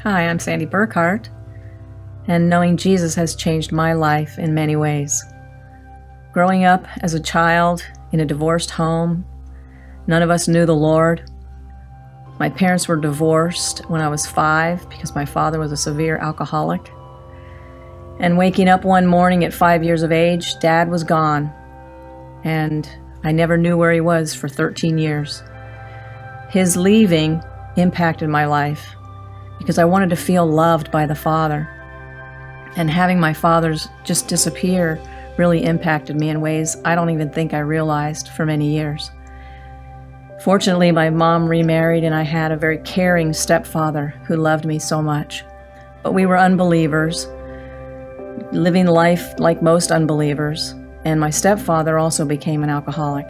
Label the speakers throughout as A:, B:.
A: Hi, I'm Sandy Burkhart, and knowing Jesus has changed my life in many ways. Growing up as a child in a divorced home, none of us knew the Lord. My parents were divorced when I was 5 because my father was a severe alcoholic. And waking up one morning at 5 years of age, Dad was gone, and I never knew where he was for 13 years. His leaving impacted my life because I wanted to feel loved by the Father. And having my father's just disappear really impacted me in ways I don't even think I realized for many years. Fortunately, my mom remarried and I had a very caring stepfather who loved me so much. But we were unbelievers, living life like most unbelievers, and my stepfather also became an alcoholic.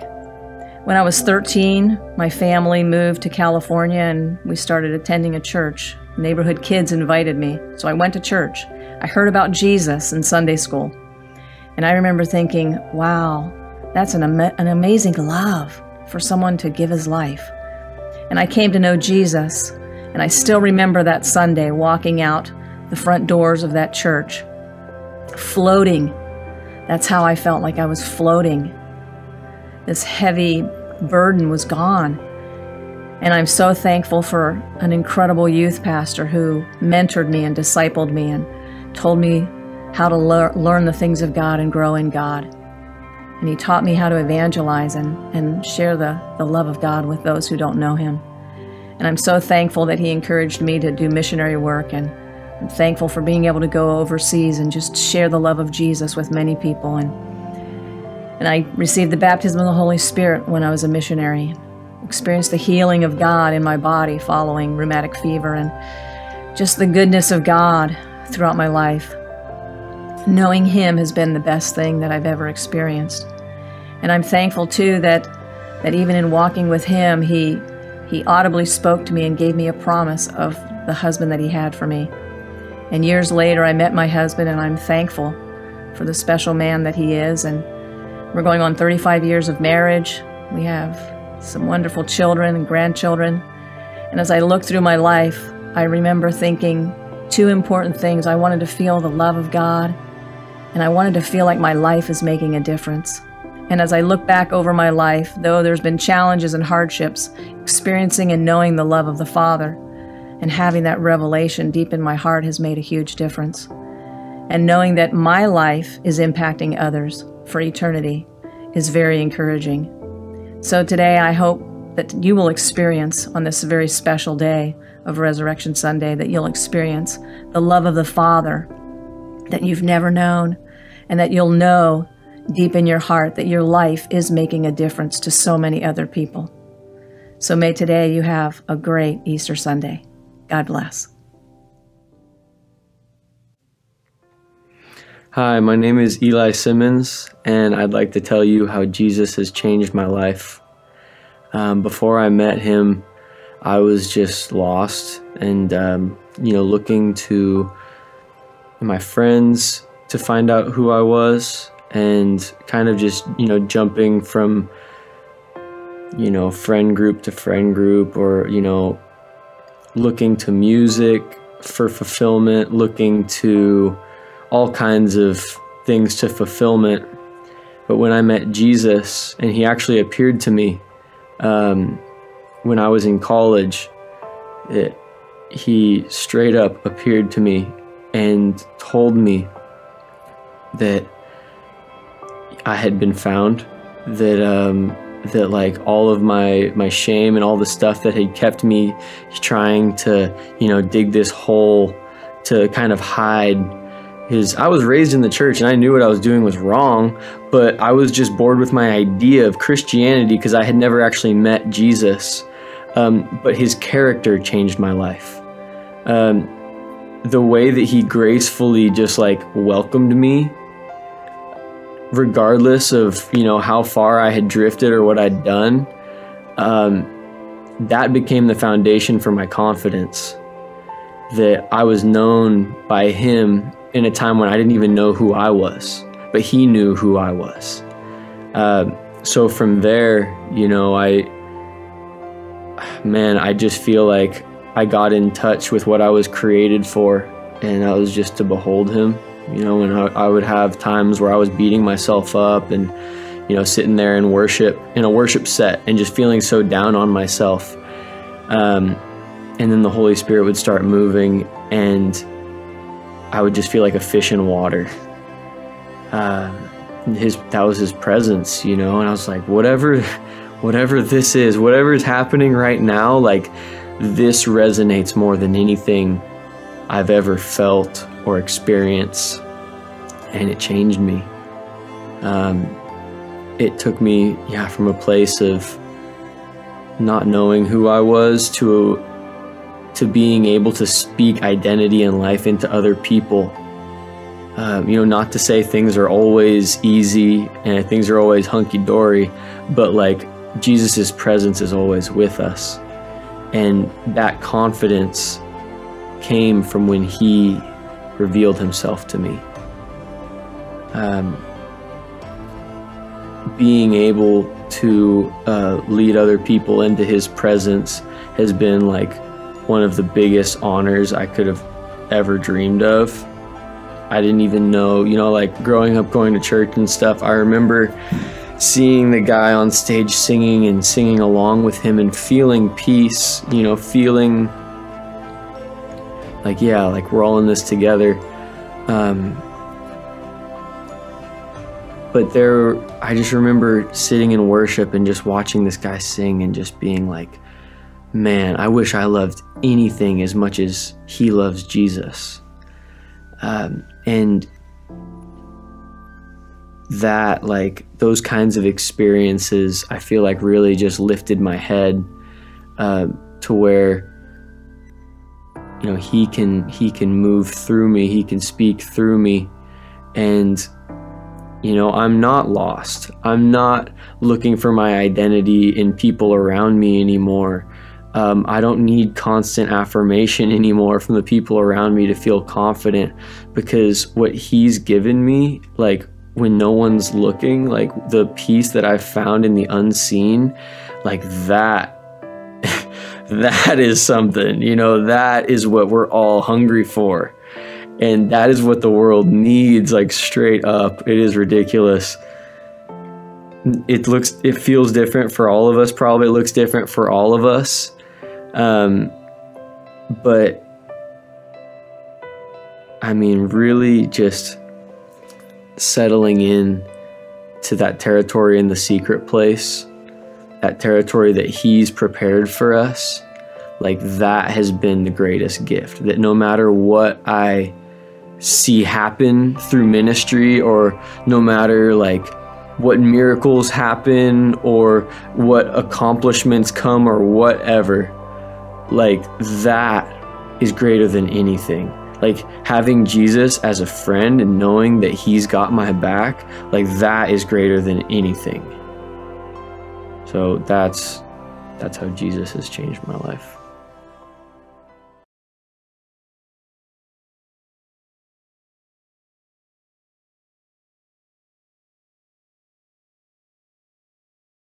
A: When I was 13, my family moved to California and we started attending a church. Neighborhood kids invited me, so I went to church. I heard about Jesus in Sunday school, and I remember thinking, wow, that's an amazing love for someone to give his life. And I came to know Jesus, and I still remember that Sunday walking out the front doors of that church, floating. That's how I felt, like I was floating. This heavy burden was gone. And I'm so thankful for an incredible youth pastor who mentored me and discipled me and told me how to learn the things of God and grow in God. And he taught me how to evangelize and share the love of God with those who don't know him. And I'm so thankful that he encouraged me to do missionary work, and I'm thankful for being able to go overseas and just share the love of Jesus with many people. And I received the baptism of the Holy Spirit when I was a missionary. Experienced the healing of God in my body following rheumatic fever, and just the goodness of God throughout my life. Knowing him has been the best thing that I've ever experienced. And I'm thankful too that even in walking with him, he audibly spoke to me and gave me a promise of the husband that he had for me. And years later, I met my husband, and I'm thankful for the special man that he is. And we're going on 35 years of marriage. We have some wonderful children and grandchildren. And as I look through my life, I remember thinking two important things. I wanted to feel the love of God, and I wanted to feel like my life is making a difference. And as I look back over my life, though there's been challenges and hardships, experiencing and knowing the love of the Father and having that revelation deep in my heart has made a huge difference. And knowing that my life is impacting others for eternity is very encouraging. So today I hope that you will experience on this very special day of Resurrection Sunday, that you'll experience the love of the Father that you've never known, and that you'll know deep in your heart that your life is making a difference to so many other people. So may today you have a great Easter Sunday. God bless.
B: Hi, my name is Eli Simmons, and I'd like to tell you how Jesus has changed my life. Before I met him, I was just lost and, looking to my friends to find out who I was, and kind of just, jumping from, friend group to friend group, or, looking to music for fulfillment, looking to all kinds of things to fulfillment. But when I met Jesus, and he actually appeared to me when I was in college, he straight up appeared to me and told me that I had been found, that like all of my shame and all the stuff that had kept me trying to, dig this hole to kind of hide I was raised in the church, and I knew what I was doing was wrong, but I was just bored with my idea of Christianity because I had never actually met Jesus. But his character changed my life. The way that he gracefully just like welcomed me, regardless of, how far I had drifted or what I'd done, that became the foundation for my confidence, that I was known by him in a time when I didn't even know who I was, but he knew who I was. So from there, I just feel like I got in touch with what I was created for, and that was just to behold him. You know, and I would have times where I was beating myself up and, you know, sitting there in worship, in a worship set, and just feeling so down on myself. And then the Holy Spirit would start moving, and I would just feel like a fish in water. That was his presence, you know, and I was like, whatever this is, whatever is happening right now, like, this resonates more than anything I've ever felt or experienced, and it changed me. It took me, from a place of not knowing who I was to being able to speak identity and life into other people. You know, not to say things are always easy and things are always hunky-dory, but like Jesus's presence is always with us. And that confidence came from when he revealed himself to me. Being able to lead other people into his presence has been like one of the biggest honors I could have ever dreamed of. I didn't even know, you know, like growing up going to church and stuff, I remember seeing the guy on stage singing and singing along with him and feeling peace, you know, feeling like, yeah, like we're all in this together. But I just remember sitting in worship and just watching this guy sing and just being like, man, I wish I loved anything as much as he loves Jesus. And that, like, those kinds of experiences, I feel like really just lifted my head to where, you know, he can move through me, he can speak through me. And, you know, I'm not lost. I'm not looking for my identity in people around me anymore. I don't need constant affirmation anymore from the people around me to feel confident, because what he's given me, like when no one's looking, like the peace that I've found in the unseen, like that, that is something, you know, that is what we're all hungry for. And that is what the world needs, like straight up. It is ridiculous. It feels different for all of us. Probably it looks different for all of us. But I mean, really just settling in to that territory in the secret place, that territory that he's prepared for us, like that has been the greatest gift. That no matter what I see happen through ministry, or no matter like what miracles happen or what accomplishments come or whatever, like that is greater than anything. Like having Jesus as a friend and knowing that he's got my back, like that is greater than anything. So that's how Jesus has changed my life.